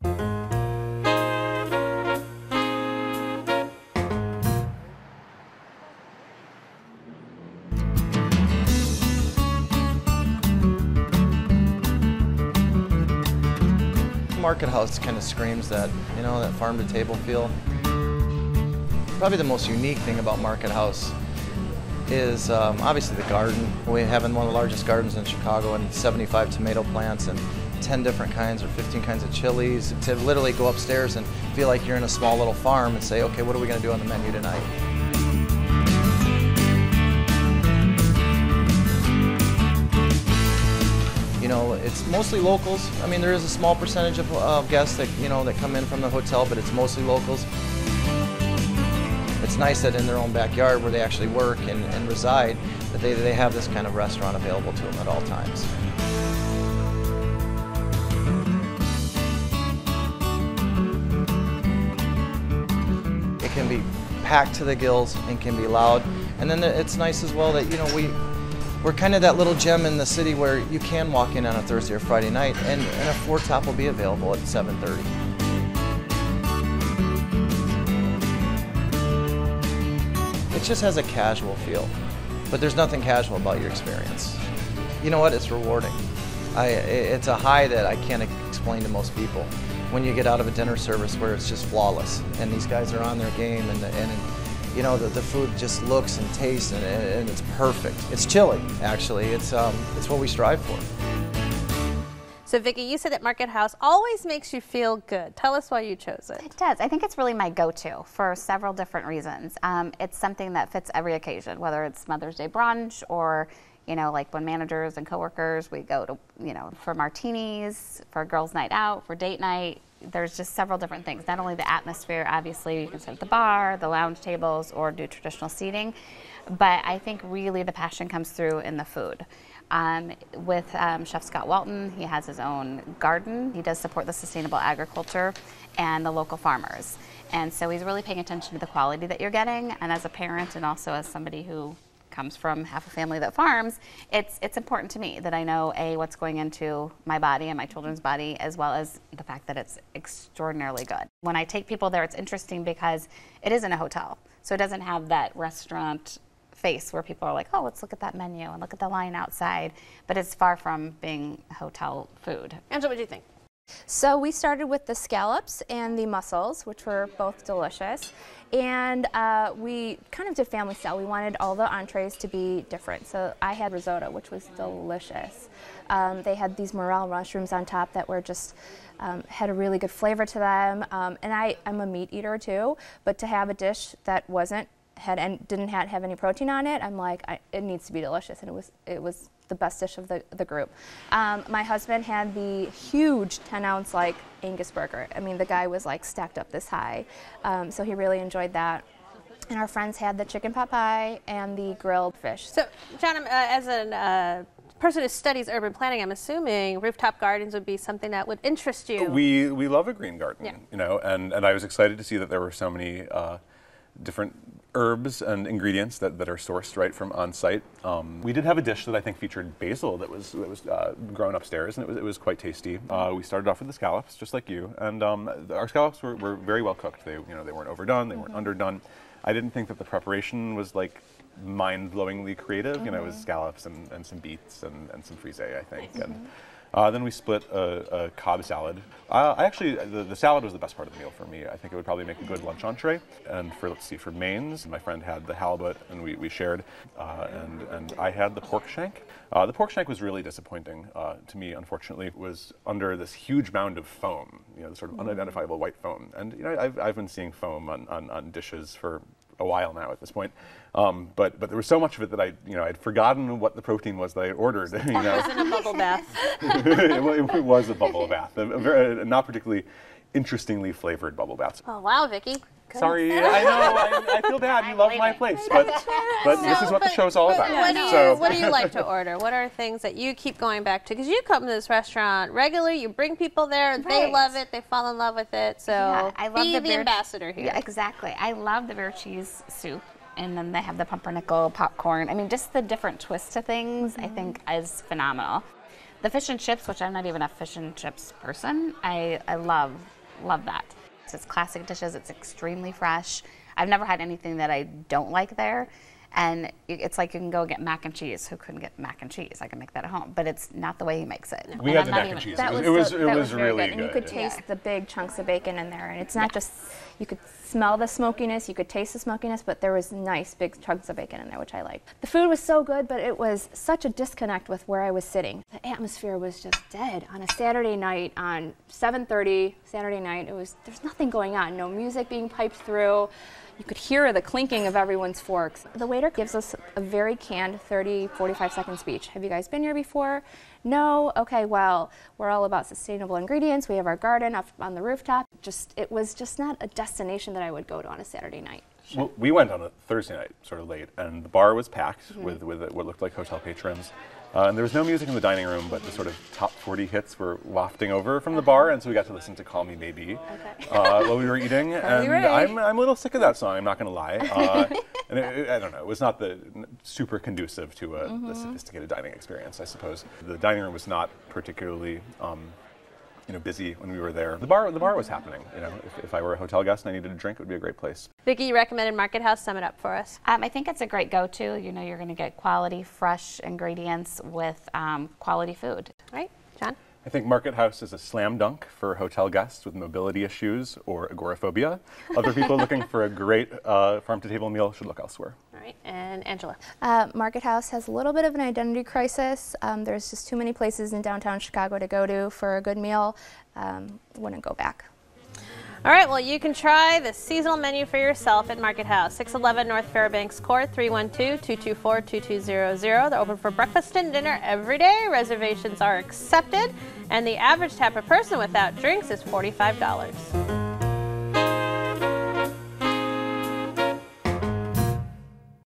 Markethouse kind of screams that, you know, that farm to table feel. Probably the most unique thing about Markethouse is obviously the garden. We have one of the largest gardens in Chicago, and 75 tomato plants and 10 different kinds or 15 kinds of chilies. To literally go upstairs and feel like you're in a small little farm and say, okay, what are we going to do on the menu tonight? You know, it's mostly locals. I mean, there is a small percentage of guests that, you know, that come in from the hotel, but it's mostly locals. It's nice that in their own backyard where they actually work and reside, that they have this kind of restaurant available to them at all times. It can be packed to the gills and can be loud. And then it's nice as well that, you know, we're kind of that little gem in the city where you can walk in on a Thursday or Friday night and a four-top will be available at 7:30. It just has a casual feel, but there's nothing casual about your experience. You know what? It's rewarding. It's a high that I can't explain to most people. When you get out of a dinner service where it's just flawless, and these guys are on their game, and you know, the food just looks and tastes, and it's perfect. It's chili, actually. It's what we strive for. So Vicki, you said that Markethouse always makes you feel good. Tell us why you chose it. It does. I think it's really my go-to for several different reasons. It's something that fits every occasion, whether it's Mother's Day brunch or, you know, like when managers and coworkers, we go to, you know, for martinis, for girls' night out, for date night. There's just several different things. Not only the atmosphere, obviously you can sit at the bar, the lounge tables, or do traditional seating, but I think really the passion comes through in the food. With Chef Scott Walton, he has his own garden. He does support the sustainable agriculture and the local farmers. And so he's really paying attention to the quality that you're getting. And as a parent and also as somebody who comes from half a family that farms, it's important to me that I know, A, what's going into my body and my children's body, as well as the fact that it's extraordinarily good. When I take people there, it's interesting because it isn't a hotel. So it doesn't have that restaurant face where people are like, oh, let's look at that menu and look at the line outside. But it's far from being hotel food. Angela, what do you think? So we started with the scallops and the mussels, which were both delicious. And we kind of did family style. We wanted all the entrees to be different. So I had risotto, which was delicious. They had these morel mushrooms on top that were just, had a really good flavor to them. And I'm a meat eater too, but to have a dish that didn't have any protein on it, I'm like, it needs to be delicious. And it was the best dish of the group. My husband had the huge 10-ounce like Angus burger. I mean, the guy was like stacked up this high. So he really enjoyed that. And our friends had the chicken pot pie and the grilled fish. So, John, as a person who studies urban planning, I'm assuming rooftop gardens would be something that would interest you. We love a green garden, yeah. You know, and I was excited to see that there were so many different herbs and ingredients that are sourced right from on site. We did have a dish that I think featured basil that was grown upstairs, and it was quite tasty. We started off with the scallops, just like you, and our scallops were very well cooked. They weren't overdone, they weren't underdone. I didn't think that the preparation was like mind-blowingly creative. You know, it was scallops and some beets and some frise, I think. And then we split a Cobb salad. Actually, the salad was the best part of the meal for me. I think it would probably make a good lunch entree. And for mains, my friend had the halibut, and we shared. And I had the pork shank. The pork shank was really disappointing to me, unfortunately. It was under this huge mound of foam, you know, sort of unidentifiable white foam. And you know, I've been seeing foam on dishes for a while now at this point, but there was so much of it that I'd forgotten what the protein was that I had ordered. You know, it was in a bubble bath. it was a bubble bath, a very not particularly interestingly flavored bubble bath. Oh wow, Vicki. Sorry, I know, I feel bad. You love my place, but this is what the show's all about. What do you like to order? What are things that you keep going back to? Because you come to this restaurant regularly, you bring people there, and they love it, they fall in love with it. So yeah, I love the ambassador here. Yeah, exactly. I love the beer cheese soup. And then they have the pumpernickel popcorn. I mean, just the different twist to things, I think, is phenomenal. The fish and chips, which I'm not even a fish and chips person, I love that. It's classic dishes. It's extremely fresh. I've never had anything that I don't like there. And it's like you can go get mac and cheese. Who couldn't get mac and cheese? I can make that at home, but it's not the way he makes it. We had the mac and cheese. It was really good. And you could taste the big chunks of bacon in there, and it's not just, you could smell the smokiness, you could taste the smokiness, but there was nice big chunks of bacon in there, which I liked. The food was so good, but it was such a disconnect with where I was sitting. The atmosphere was just dead on a Saturday night, on 7:30 Saturday night. There's nothing going on, no music being piped through. You could hear the clinking of everyone's forks. The waiter gives us a very canned 30, 45-second speech. Have you guys been here before? No? Okay, well, we're all about sustainable ingredients. We have our garden up on the rooftop. It was just not a destination that I would go to on a Saturday night. Well, we went on a Thursday night, sort of late, and the bar was packed with what looked like hotel patrons. And there was no music in the dining room, but the sort of top 40 hits were wafting over from the bar, and so we got to listen to Call Me Maybe while we were eating. And I'm a little sick of that song, I'm not going to lie. And I don't know, it was not super conducive to the sophisticated dining experience, I suppose. The dining room was not particularly busy when we were there. The bar was happening. If I were a hotel guest and I needed a drink, it would be a great place. Vicki, you recommended Markethouse. Sum it up for us. I think it's a great go-to. You're going to get quality, fresh ingredients with quality food. All right, John? I think Markethouse is a slam dunk for hotel guests with mobility issues or agoraphobia. Other people looking for a great farm-to-table meal should look elsewhere. All right, and Angela? Markethouse has a little bit of an identity crisis. There's just too many places in downtown Chicago to go to for a good meal. Wouldn't go back. All right, well, you can try the seasonal menu for yourself at Markethouse, 611 North Fairbanks Court, 312-224-2200. They're open for breakfast and dinner every day. Reservations are accepted, and the average tap per person without drinks is $45.